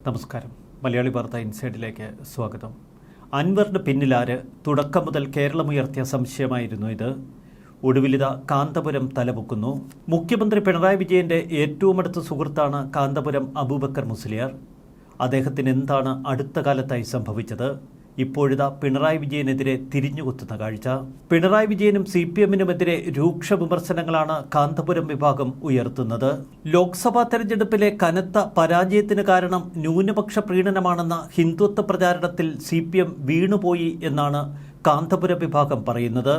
നമസ്കാരം. മലയാളി വാർത്ത ഇൻസൈഡിലേക്ക് സ്വാഗതം. അൻവറിന് പിന്നിലാര്? തുടക്കം മുതൽ കേരളമുയർത്തിയ സംശയമായിരുന്നു ഇത്. ഒടുവിലിത കാന്തപുരം തലപൊക്കുന്നു. മുഖ്യമന്ത്രി പിണറായി വിജയന്റെ ഏറ്റവും അടുത്ത സുഹൃത്താണ് കാന്തപുരം അബൂബക്കർ മുസ്ലിയാർ. അദ്ദേഹത്തിന് എന്താണ് അടുത്ത കാലത്തായി സംഭവിച്ചത്? ഇപ്പോഴിതാ പിണറായി വിജയനെതിരെ തിരിഞ്ഞുകുത്തുന്ന കാഴ്ച. പിണറായി വിജയനും CPM-നുമെതിരെ രൂക്ഷ വിമർശനങ്ങളാണ് കാന്തപുരം വിഭാഗം ഉയർത്തുന്നത്. ലോക്സഭാ തെരഞ്ഞെടുപ്പിലെ കനത്ത പരാജയത്തിന് കാരണം ന്യൂനപക്ഷ പ്രീണനമാണെന്ന ഹിന്ദുത്വ പ്രചാരണത്തിൽ CPM വീണുപോയി എന്നാണ് കാന്തപുരം വിഭാഗം പറയുന്നത്.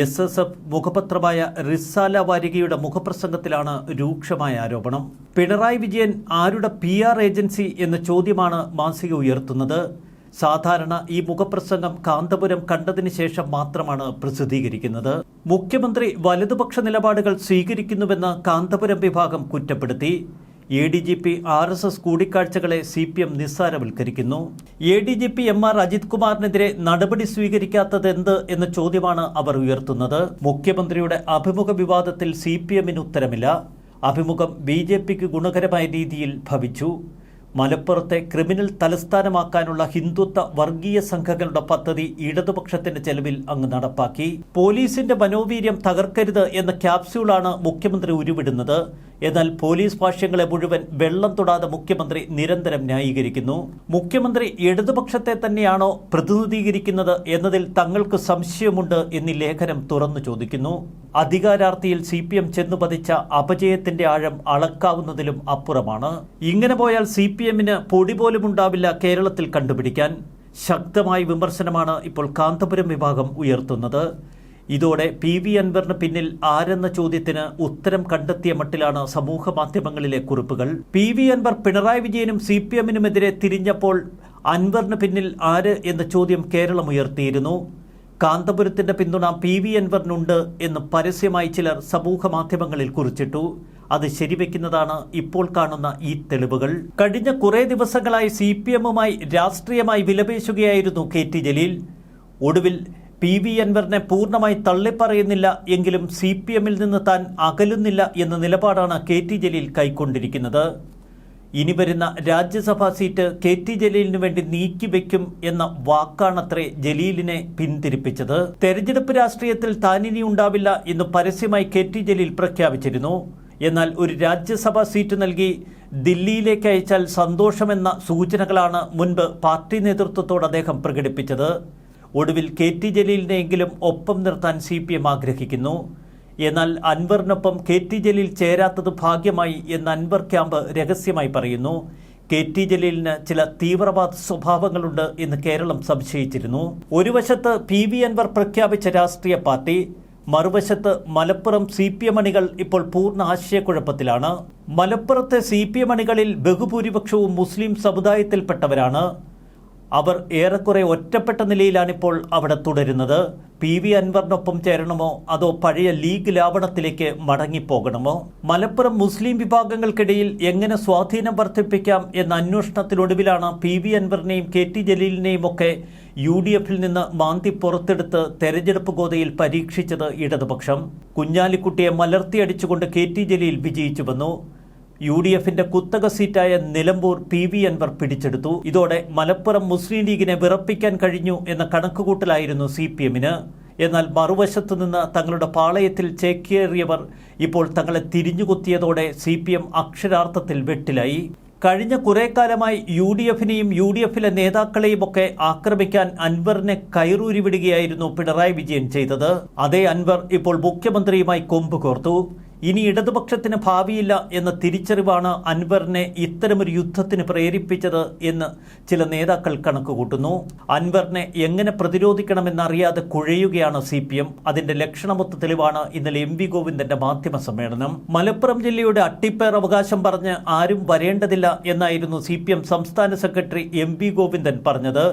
SSF മുഖപത്രമായ റിസാല വാരികയുടെ മുഖപ്രസംഗത്തിലാണ് രൂക്ഷമായ ആരോപണം. പിണറായി വിജയൻ ആരുടെ PR ഏജൻസി എന്ന ചോദ്യമാണ് മാസിക ഉയർത്തുന്നത്. സാധാരണ ഈ മുഖപ്രസംഗം കാന്തപുരം കണ്ടതിന് ശേഷം മാത്രമാണ് പ്രസിദ്ധീകരിക്കുന്നത്. മുഖ്യമന്ത്രി വലതുപക്ഷ നിലപാടുകൾ സ്വീകരിക്കുന്നുവെന്ന് കാന്തപുരം വിഭാഗം കുറ്റപ്പെടുത്തി. ADGP RSS കൂടിക്കാഴ്ചകളെ CPM നിസ്സാരവൽക്കരിക്കുന്നു. ADGP MR Ajith കുമാറിനെതിരെ നടപടി സ്വീകരിക്കാത്തതെന്ത് എന്ന ചോദ്യമാണ് അവർ ഉയർത്തുന്നത്. മുഖ്യമന്ത്രിയുടെ അഭിമുഖ വിവാദത്തിൽ CPM-ന് ഉത്തരമില്ല. അഭിമുഖം BJPക്ക് ഗുണകരമായ രീതിയിൽ ഭവിച്ചു. മലപ്പുറത്തെ ക്രിമിനൽ തലസ്ഥാനമാക്കാനുള്ള ഹിന്ദുത്വ വർഗീയ സംഘങ്ങളുടെ പദ്ധതി ഇടതുപക്ഷത്തിന്റെ ചെലവിൽ അങ്ങ് നടപ്പാക്കി. പോലീസിന്റെ മനോവീര്യം തകർക്കരുത് എന്ന ക്യാപ്സ്യൂളാണ് മുഖ്യമന്ത്രി ഉരുവിടുന്നത്. എന്നാൽ പോലീസ് ഭാഷ്യങ്ങളെ മുഴുവൻ വെള്ളം തൊടാതെ മുഖ്യമന്ത്രി നിരന്തരം ന്യായീകരിക്കുന്നു. മുഖ്യമന്ത്രി ഇടതുപക്ഷത്തെ തന്നെയാണോ പ്രതിനിധീകരിക്കുന്നത് എന്നതിൽ തങ്ങൾക്ക് സംശയമുണ്ട് എന്നീ ലേഖനം തുറന്നു ചോദിക്കുന്നു. അധികാരാർത്ഥിയിൽ CPM ചെന്നുപതിച്ച അപജയത്തിന്റെ ആഴം അളക്കാവുന്നതിലും അപ്പുറമാണ്. ഇങ്ങനെ പോയാൽ CPM-ന് പൊടി പോലും ഉണ്ടാവില്ല കേരളത്തിൽ കണ്ടുപിടിക്കാൻ. ശക്തമായ വിമർശനമാണ് ഇപ്പോൾ കാന്തപുരം വിഭാഗം ഉയർത്തുന്നത്. ഇതോടെ PV അൻവറിന് പിന്നിൽ ആരെന്ന ചോദ്യത്തിന് ഉത്തരം കണ്ടെത്തിയ മട്ടിലാണ് സമൂഹ മാധ്യമങ്ങളിലെ കുറിപ്പുകൾ. PV അൻവർ പിണറായി വിജയനും CPM-നുമെതിരെ തിരിഞ്ഞപ്പോൾ അൻവറിന് പിന്നിൽ ആര് എന്ന ചോദ്യം കേരളം ഉയർത്തിയിരുന്നു. കാന്തപുരത്തിന്റെ പിന്തുണ PV അൻവറിനുണ്ട് എന്ന് പരസ്യമായി ചിലർ സമൂഹ മാധ്യമങ്ങളിൽ കുറിച്ചിട്ടു. അത് ശരിവെക്കുന്നതാണ് ഇപ്പോൾ കാണുന്ന ഈ തെളിവുകൾ. കഴിഞ്ഞ കുറേ ദിവസങ്ങളായി CPM-മായി രാഷ്ട്രീയമായി വിലപേശുകയായിരുന്നു KT ജലീൽ. ഒടുവിൽ PV അൻവറിനെ പൂർണ്ണമായി തള്ളിപ്പറയുന്നില്ല എങ്കിലും CPM-ൽ നിന്ന് താൻ അകലുന്നില്ല എന്ന നിലപാടാണ് KT ജലീൽ കൈക്കൊണ്ടിരിക്കുന്നത്. ഇനി വരുന്ന രാജ്യസഭാ സീറ്റ് KT ജലീലിന് വേണ്ടി നീക്കിവെക്കും എന്ന വാക്കാണത്രേ ജലീലിനെ പിന്തിരിപ്പിച്ചത്. തെരഞ്ഞെടുപ്പ് രാഷ്ട്രീയത്തിൽ താനിനി ഉണ്ടാവില്ല എന്ന് പരസ്യമായി KT ജലീൽ പ്രഖ്യാപിച്ചിരുന്നു. എന്നാൽ ഒരു രാജ്യസഭാ സീറ്റ് നൽകി ദില്ലിയിലേക്ക് അയച്ചാൽ സന്തോഷമെന്ന സൂചനകളാണ് മുൻപ് പാർട്ടി നേതൃത്വത്തോട് അദ്ദേഹം പ്രകടിപ്പിച്ചത്. ഒടുവിൽ KT ജലീലിനെയെങ്കിലും ഒപ്പം നിർത്താൻ CPM ആഗ്രഹിക്കുന്നു. എന്നാൽ അൻവറിനൊപ്പം KT ജലീൽ ചേരാത്തത് ഭാഗ്യമായി എന്ന് അൻവർ ക്യാമ്പ് രഹസ്യമായി പറയുന്നു. KT ജലീലിന് ചില തീവ്രവാദ സ്വഭാവങ്ങളുണ്ട് എന്ന് കേരളം സംശയിച്ചിരുന്നു. ഒരു വശത്ത് PV അൻവർ പ്രഖ്യാപിച്ച രാഷ്ട്രീയ പാർട്ടി, മറുവശത്ത് മലപ്പുറം CPM അണികൾ ഇപ്പോൾ പൂർണ്ണ ആശയക്കുഴപ്പത്തിലാണ്. മലപ്പുറത്തെ CPM അണികളിൽ ബഹുഭൂരിപക്ഷവും മുസ്ലിം സമുദായത്തിൽപ്പെട്ടവരാണ്. അവർ ഏറെക്കുറെ ഒറ്റപ്പെട്ട നിലയിലാണിപ്പോൾ അവിടെ തുടരുന്നത്. PV അൻവറിനൊപ്പം ചേരണമോ അതോ പഴയ ലീഗ് ലാവണത്തിലേക്ക് മടങ്ങിപ്പോകണമോ? മലപ്പുറം മുസ്ലിം വിഭാഗങ്ങൾക്കിടയിൽ എങ്ങനെ സ്വാധീനം വർദ്ധിപ്പിക്കാം എന്ന അന്വേഷണത്തിനൊടുവിലാണ് PV അൻവറിനെയും KT ജലീലിനെയും ഒക്കെ UDF-ൽ നിന്ന് മാന്തി പുറത്തെടുത്ത് തെരഞ്ഞെടുപ്പ് ഗോതയിൽ പരീക്ഷിച്ചത് ഇടതുപക്ഷം. കുഞ്ഞാലിക്കുട്ടിയെ മലർത്തിയടിച്ചുകൊണ്ട് KT ജലീൽ വിജയിച്ചു വന്നു. UDF-ന്റെ കുത്തക സീറ്റായ നിലമ്പൂർ PV അൻവർ പിടിച്ചെടുത്തു. ഇതോടെ മലപ്പുറം മുസ്ലിം ലീഗിനെ വിറപ്പിക്കാൻ കഴിഞ്ഞു എന്ന കണക്കുകൂട്ടലായിരുന്നു CPM-ന്. എന്നാൽ മറുവശത്തു നിന്ന് തങ്ങളുടെ പാളയത്തിൽ ചേക്കേറിയവർ ഇപ്പോൾ തങ്ങളെ തിരിഞ്ഞുകുത്തിയതോടെ CPM അക്ഷരാർത്ഥത്തിൽ വെട്ടിലായി. കഴിഞ്ഞ കുറെ കാലമായി UDF-നെയും UDF-ലെ നേതാക്കളെയും ഒക്കെ ആക്രമിക്കാൻ അൻവറിനെ കയറൂരി വിടുകയായിരുന്നു പിണറായി വിജയൻ ചെയ്തത്. അതേ അൻവർ ഇപ്പോൾ മുഖ്യമന്ത്രിയുമായി കൊമ്പ് കോർത്തു. ഇനി ഇടതുപക്ഷത്തിന് ഭാവിയില്ല എന്ന തിരിച്ചറിവാണ് അൻവറിനെ ഇത്തരമൊരു യുദ്ധത്തിന് പ്രേരിപ്പിച്ചത് എന്ന് ചില നേതാക്കൾ കണക്കുകൂട്ടുന്നു. അൻവറിനെ എങ്ങനെ പ്രതിരോധിക്കണമെന്നറിയാതെ കുഴയുകയാണ് CPM. അതിന്റെ ലക്ഷണമൊത്ത തെളിവാണ് ഇന്നലെ MV ഗോവിന്ദന്റെ മാധ്യമ സമ്മേളനം. മലപ്പുറം ജില്ലയുടെ അട്ടിപ്പേർ അവകാശം പറഞ്ഞ് ആരും വരേണ്ടതില്ല എന്നായിരുന്നു CPM സംസ്ഥാന സെക്രട്ടറി MV ഗോവിന്ദൻ പറഞ്ഞത്.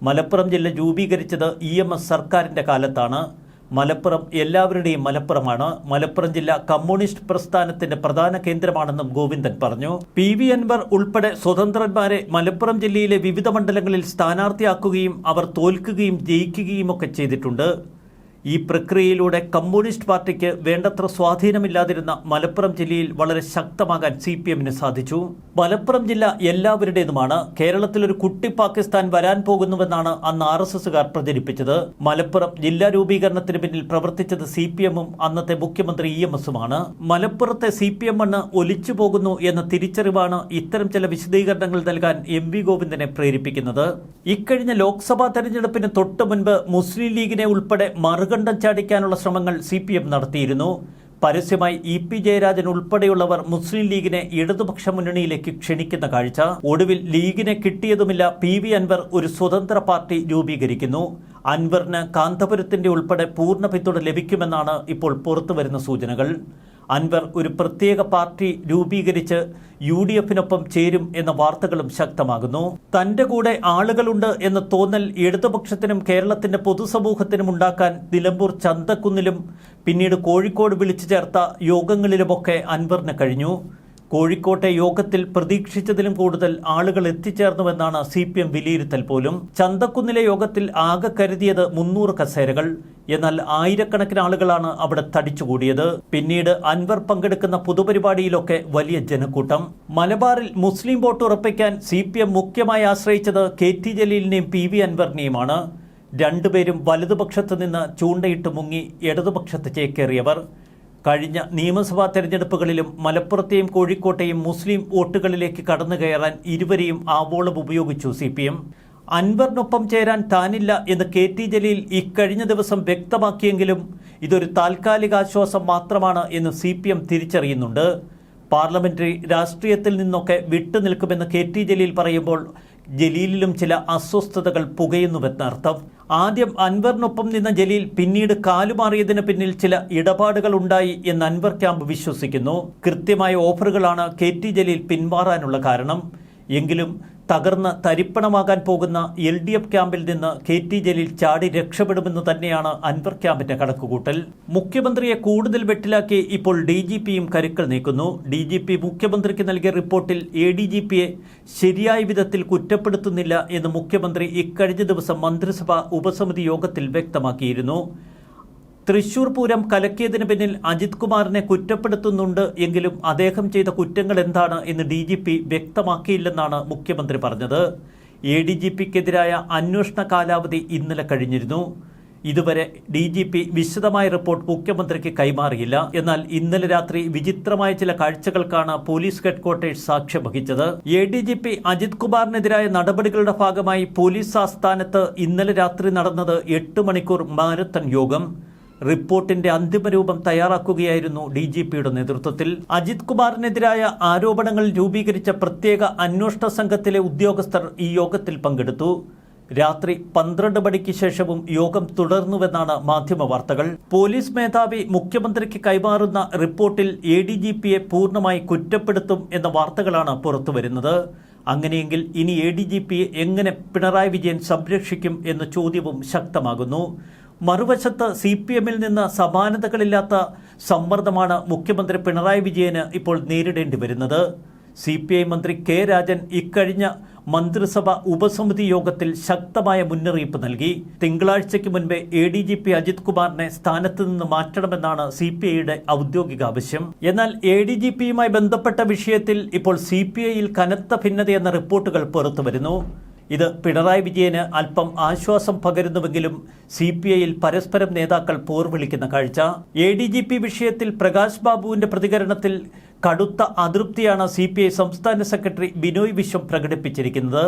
മലപ്പുറം ജില്ല രൂപീകരിച്ചത് EMS സർക്കാരിന്റെ കാലത്താണ്. മലപ്പുറം എല്ലാവരുടെയും മലപ്പുറമാണ്. മലപ്പുറം ജില്ല കമ്മ്യൂണിസ്റ്റ് പ്രസ്ഥാനത്തിന്റെ പ്രധാന കേന്ദ്രമാണെന്നും ഗോവിന്ദൻ പറഞ്ഞു. PV അൻവർ ഉൾപ്പെടെ സ്വതന്ത്രന്മാരെ മലപ്പുറം ജില്ലയിലെ വിവിധ മണ്ഡലങ്ങളിൽ സ്ഥാനാർത്ഥിയാക്കുകയും അവർ തോൽക്കുകയും ജയിക്കുകയും ഒക്കെ ചെയ്തിട്ടുണ്ട്. ഈ പ്രക്രിയയിലൂടെ കമ്മ്യൂണിസ്റ്റ് പാർട്ടിക്ക് വേണ്ടത്ര സ്വാധീനമില്ലാതിരുന്ന മലപ്പുറം ജില്ലയിൽ വളരെ ശക്തമാകാൻ CPM-ന് സാധിച്ചു. മലപ്പുറം ജില്ല എല്ലാവരുടേതുമാണ്. കേരളത്തിൽ ഒരു കുട്ടി പാകിസ്ഥാൻ വരാൻ പോകുന്നുവെന്നാണ് അന്ന് RSSകാർ പ്രചരിപ്പിച്ചത്. മലപ്പുറം ജില്ലാ രൂപീകരണത്തിന് പിന്നിൽ പ്രവർത്തിച്ചത് CPM-ഉം അന്നത്തെ മുഖ്യമന്ത്രി EMS-ഉമാണ്. മലപ്പുറത്തെ CPM മണ്ണ് ഒലിച്ചു പോകുന്നു എന്ന തിരിച്ചറിവാണ് ഇത്തരം ചില വിശദീകരണങ്ങൾ നൽകാൻ MV ഗോവിന്ദനെ പ്രേരിപ്പിക്കുന്നത്. ഇക്കഴിഞ്ഞ ലോക്സഭാ തെരഞ്ഞെടുപ്പിന് തൊട്ടു മുൻപ് മുസ്ലിം ലീഗിനെ ഉൾപ്പെടെ മറുകണ്ഠം ചാടിക്കാനുള്ള ശ്രമങ്ങൾ CPM നടത്തിയിരുന്നു. പരസ്യമായി EP ജയരാജൻ ഉൾപ്പെടെയുള്ളവർ മുസ്ലിം ലീഗിനെ ഇടതുപക്ഷ മുന്നണിയിലേക്ക് ക്ഷണിക്കുന്ന കാഴ്ച. ഒടുവിൽ ലീഗിനെ കിട്ടിയതുമില്ല. PV അൻവർ ഒരു സ്വതന്ത്ര പാർട്ടി രൂപീകരിക്കുന്നു. അൻവറിന് കാന്തപുരത്തിന്റെ ഉൾപ്പെടെ പൂർണ്ണ പിന്തുണ ലഭിക്കുമെന്നാണ് ഇപ്പോൾ പുറത്തുവരുന്ന സൂചനകൾ. അൻവർ ഒരു പ്രത്യേക പാർട്ടി രൂപീകരിച്ച് UDF-നൊപ്പം ചേരും എന്ന വാർത്തകളും ശക്തമാകുന്നു. തന്റെ കൂടെ ആളുകളുണ്ട് എന്ന തോന്നൽ ഇടതുപക്ഷത്തിനും കേരളത്തിന്റെ പൊതുസമൂഹത്തിനും ഉണ്ടാക്കാൻ നിലമ്പൂർ ചന്തക്കുന്നിലും പിന്നീട് കോഴിക്കോട് വിളിച്ചു ചേർത്ത യോഗങ്ങളിലുമൊക്കെ അൻവറിന് കഴിഞ്ഞു. കോഴിക്കോട്ടെ യോഗത്തിൽ പ്രതീക്ഷിച്ചതിലും കൂടുതൽ ആളുകൾ എത്തിച്ചേർന്നുവെന്നാണ് CPM വിലയിരുത്തൽ പോലും. ചന്തക്കുന്നിലെ യോഗത്തിൽ ആകെ കരുതിയത് 300 കസേരകൾ. എന്നാൽ ആയിരക്കണക്കിന് ആളുകളാണ് അവിടെ തടിച്ചുകൂടിയത്. പിന്നീട് അൻവർ പങ്കെടുക്കുന്ന പൊതുപരിപാടിയിലൊക്കെ വലിയ ജനക്കൂട്ടം. മലബാറിൽ മുസ്ലിം വോട്ട് ഉറപ്പിക്കാൻ CPM മുഖ്യമായി ആശ്രയിച്ചത് KT ജലീലിനെയും PV അൻവറിനെയുമാണ്. രണ്ടുപേരും വലതുപക്ഷത്ത് നിന്ന് ചൂണ്ടയിട്ട് മുങ്ങി ഇടതുപക്ഷത്ത് ചേക്കേറിയവർ. കഴിഞ്ഞ നിയമസഭാ തെരഞ്ഞെടുപ്പുകളിലും മലപ്പുറത്തെയും കോഴിക്കോട്ടെയും മുസ്ലിം വോട്ടുകളിലേക്ക് കടന്നു കയറാൻ ഇരുവരെയും ആവോളം ഉപയോഗിച്ചു CPM. അൻവറിനൊപ്പം ചേരാൻ താനില്ല എന്ന് KT ജലീൽ ഇക്കഴിഞ്ഞ ദിവസം വ്യക്തമാക്കിയെങ്കിലും ഇതൊരു താൽക്കാലിക ആശ്വാസം മാത്രമാണ് എന്ന് CPM തിരിച്ചറിയുന്നുണ്ട്. പാർലമെന്ററി രാഷ്ട്രീയത്തിൽ നിന്നൊക്കെ വിട്ടുനിൽക്കുമെന്ന് KT ജലീൽ പറയുമ്പോൾ ജലീലിലും ചില അസ്വസ്ഥതകൾ പുകയുന്നുവെന്നർത്ഥം. ആദ്യം അൻവറിനൊപ്പം നിന്ന ജലീൽ പിന്നീട് കാലുമാറിയതിന് പിന്നിൽ ചില ഇടപാടുകൾ ഉണ്ടായി എന്ന് അൻവർ ക്യാമ്പ് വിശ്വസിക്കുന്നു. കൃത്യമായ ഓഫറുകളാണ് KT ജലീൽ പിന്മാറാനുള്ള കാരണം. എങ്കിലും തകർന്ന് തരിപ്പണമാകാൻ പോകുന്ന LDF ക്യാമ്പിൽ നിന്ന് KT ജലീൽ ചാടി രക്ഷപ്പെടുമെന്ന് തന്നെയാണ് അൻവർ ക്യാമ്പിന്റെ കണക്കുകൂട്ടൽ. മുഖ്യമന്ത്രിയെ കൂടുതൽ വെട്ടിലാക്കി ഇപ്പോൾ DGP-യും കരുക്കൾ നീക്കുന്നു. DGP മുഖ്യമന്ത്രിക്ക് നൽകിയ റിപ്പോർട്ടിൽ ADGP-യെ ശരിയായ വിധത്തിൽ കുറ്റപ്പെടുത്തുന്നില്ല എന്ന് മുഖ്യമന്ത്രി ഇക്കഴിഞ്ഞ ദിവസം മന്ത്രിസഭാ ഉപസമിതി യോഗത്തിൽ വ്യക്തമാക്കിയിരുന്നു. തൃശൂർ പൂരം കലക്കിയതിന് പിന്നിൽ അജിത് കുമാറിനെ കുറ്റപ്പെടുത്തുന്നുണ്ട് എങ്കിലും അദ്ദേഹം ചെയ്ത കുറ്റങ്ങൾ എന്താണ് എന്ന് DGP വ്യക്തമാക്കിയില്ലെന്നാണ് മുഖ്യമന്ത്രി പറഞ്ഞത്. ADGP-ക്കെതിരായ അന്വേഷണ കാലാവധി ഇന്നലെ കഴിഞ്ഞിരുന്നു. ഇതുവരെ DGP വിശദമായ റിപ്പോർട്ട് മുഖ്യമന്ത്രിക്ക് കൈമാറിയില്ല. എന്നാൽ ഇന്നലെ രാത്രി വിചിത്രമായ ചില കാഴ്ചകൾക്കാണ് പോലീസ് ഹെഡ്ക്വാർട്ടേഴ്സ് സാക്ഷ്യം വഹിച്ചത്. ADGP അജിത് കുമാറിനെതിരായ നടപടികളുടെ ഭാഗമായി പോലീസ് ആസ്ഥാനത്ത് ഇന്നലെ രാത്രി നടന്നത് 8 മണിക്കൂർ മാരത്തൺ യോഗം. റിപ്പോർട്ടിന്റെ അന്തിമരൂപം തയ്യാറാക്കുകയായിരുന്നു DGP-യുടെ നേതൃത്വത്തിൽ. അജിത് കുമാറിനെതിരായ ആരോപണങ്ങൾ രൂപീകരിച്ച പ്രത്യേക അന്വേഷണ സംഘത്തിലെ ഉദ്യോഗസ്ഥർ ഈ യോഗത്തിൽ പങ്കെടുത്തു. രാത്രി 12 മണിക്ക് ശേഷവും യോഗം തുടർന്നുവെന്നാണ് മാധ്യമ വാർത്തകൾ. പോലീസ് മേധാവി മുഖ്യമന്ത്രിക്ക് കൈമാറുന്ന റിപ്പോർട്ടിൽ ADGP-യെ പൂർണ്ണമായി കുറ്റപ്പെടുത്തും എന്ന വാർത്തകളാണ് പുറത്തുവരുന്നത്. അങ്ങനെയെങ്കിൽ ഇനി ADGP-യെ എങ്ങനെ പിണറായി വിജയൻ സംരക്ഷിക്കും എന്ന ചോദ്യവും ശക്തമാകുന്നു. മറുവശത്ത് CPM-ൽ നിന്ന് സമാനതകളില്ലാത്ത സമ്മർദ്ദമാണ് മുഖ്യമന്ത്രി പിണറായി വിജയന് ഇപ്പോൾ നേരിടേണ്ടി വരുന്നത്. CPI മന്ത്രി K രാജൻ ഇക്കഴിഞ്ഞ മന്ത്രിസഭ ഉപസമിതി യോഗത്തിൽ ശക്തമായ മുന്നറിയിപ്പ് നൽകി. തിങ്കളാഴ്ചയ്ക്ക് മുൻപേ ADGP അജിത് കുമാറിനെ സ്ഥാനത്ത് നിന്ന് മാറ്റണമെന്നാണ് CPI-യുടെ ഔദ്യോഗിക ആവശ്യം. എന്നാൽ ADGP-യുമായി ബന്ധപ്പെട്ട വിഷയത്തിൽ ഇപ്പോൾ CPI-യിൽ കനത്ത ഭിന്നതയെന്ന റിപ്പോർട്ടുകൾ പുറത്തുവരുന്നു. ഇത് പിണറായി വിജയന് അല്പം ആശ്വാസം പകരുന്നുവെങ്കിലും CPI-യിൽ പരസ്പരം നേതാക്കൾ പോർവിളിക്കുന്ന കാഴ്ച. ADGP വിഷയത്തിൽ പ്രകാശ് ബാബുവിന്റെ പ്രതികരണത്തിൽ കടുത്ത അതൃപ്തിയാണ് CPI സംസ്ഥാന സെക്രട്ടറി ബിനോയ് വിശ്വം പ്രകടിപ്പിച്ചിരിക്കുന്നത്.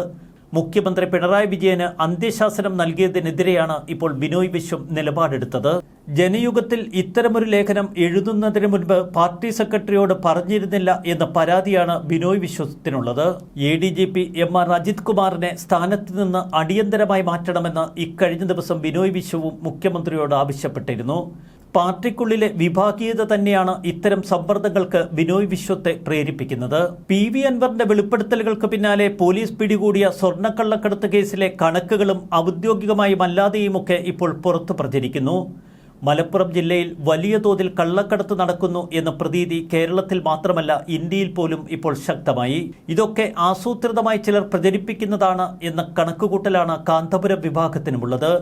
മുഖ്യമന്ത്രി പിണറായി വിജയന് അന്ത്യശാസനം നൽകിയതിനെതിരെയാണ് ഇപ്പോൾ ബിനോയ് വിശ്വം നിലപാടെടുത്തത്. ജനയുഗത്തിൽ ഇത്തരമൊരു ലേഖനം എഴുതുന്നതിന് മുൻപ് പാർട്ടി സെക്രട്ടറിയോട് പറഞ്ഞിരുന്നില്ല എന്ന പരാതിയാണ് ബിനോയ് വിശ്വത്തിനുള്ളത്. ADGP MR അജിത് കുമാറിനെ സ്ഥാനത്ത് നിന്ന് അടിയന്തരമായി മാറ്റണമെന്ന് ഇക്കഴിഞ്ഞ ദിവസം ബിനോയ് വിശ്വവും മുഖ്യമന്ത്രിയോട് ആവശ്യപ്പെട്ടിരുന്നു. പാർട്ടിക്കുള്ളിലെ വിഭാഗീയത തന്നെയാണ് ഇത്തരം സമ്മർദ്ദങ്ങൾക്ക് ബിനോയ് വിശ്വത്തെ പ്രേരിപ്പിക്കുന്നത്. PV അൻവറിന്റെ വെളിപ്പെടുത്തലുകൾക്ക് പിന്നാലെ പോലീസ് പിടികൂടിയ സ്വർണ്ണക്കള്ളക്കടത്ത് കേസിലെ കണക്കുകളും ഔദ്യോഗികമായും അല്ലാതെയുമൊക്കെ ഇപ്പോൾ പുറത്തു പ്രചരിക്കുന്നു. മലപ്പുറം ജില്ലയിൽ വലിയ തോതിൽ കള്ളക്കടത്ത് നടക്കുന്നു എന്ന പ്രതീതി കേരളത്തിൽ മാത്രമല്ല ഇന്ത്യയിൽ പോലും ഇപ്പോൾ ശക്തമായി. ഇതൊക്കെ ആസൂത്രിതമായി ചിലർ പ്രചരിപ്പിക്കുന്നതാണ് എന്ന കണക്കുകൂട്ടലാണ് കാന്തപുരം വിഭാഗത്തിനുമുള്ളത്.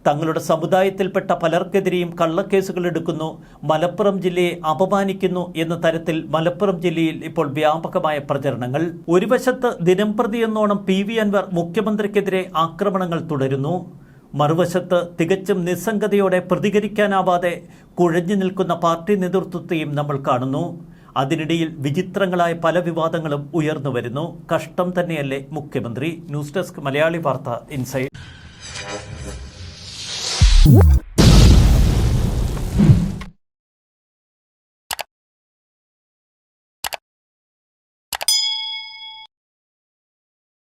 തങ്ങളുടെ സമുദായത്തിൽപ്പെട്ട പലർക്കെതിരെയും കള്ളക്കേസുകൾ എടുക്കുന്നു, മലപ്പുറം ജില്ലയെ അപമാനിക്കുന്നു എന്ന തരത്തിൽ മലപ്പുറം ജില്ലയിൽ ഇപ്പോൾ വ്യാപകമായ പ്രചരണങ്ങൾ. ഒരു വശത്ത് ദിനംപ്രതി എന്നോണം PV അൻവർ മുഖ്യമന്ത്രിക്കെതിരെ ആക്രമണങ്ങൾ തുടരുന്നു. മറുവശത്ത് തികച്ചും നിസ്സംഗതയോടെ പ്രതികരിക്കാനാവാതെ കുഴഞ്ഞു നിൽക്കുന്ന പാർട്ടി നേതൃത്വത്തെയും നമ്മൾ കാണുന്നു. അതിനിടയിൽ വിചിത്രങ്ങളായ പല വിവാദങ്ങളും ഉയർന്നു വരുന്നു. കഷ്ടം തന്നെയല്ലേ മുഖ്യമന്ത്രി? ന്യൂസ് ഡെസ്ക് മലയാളി വാർത്ത ഇൻസൈഡ്.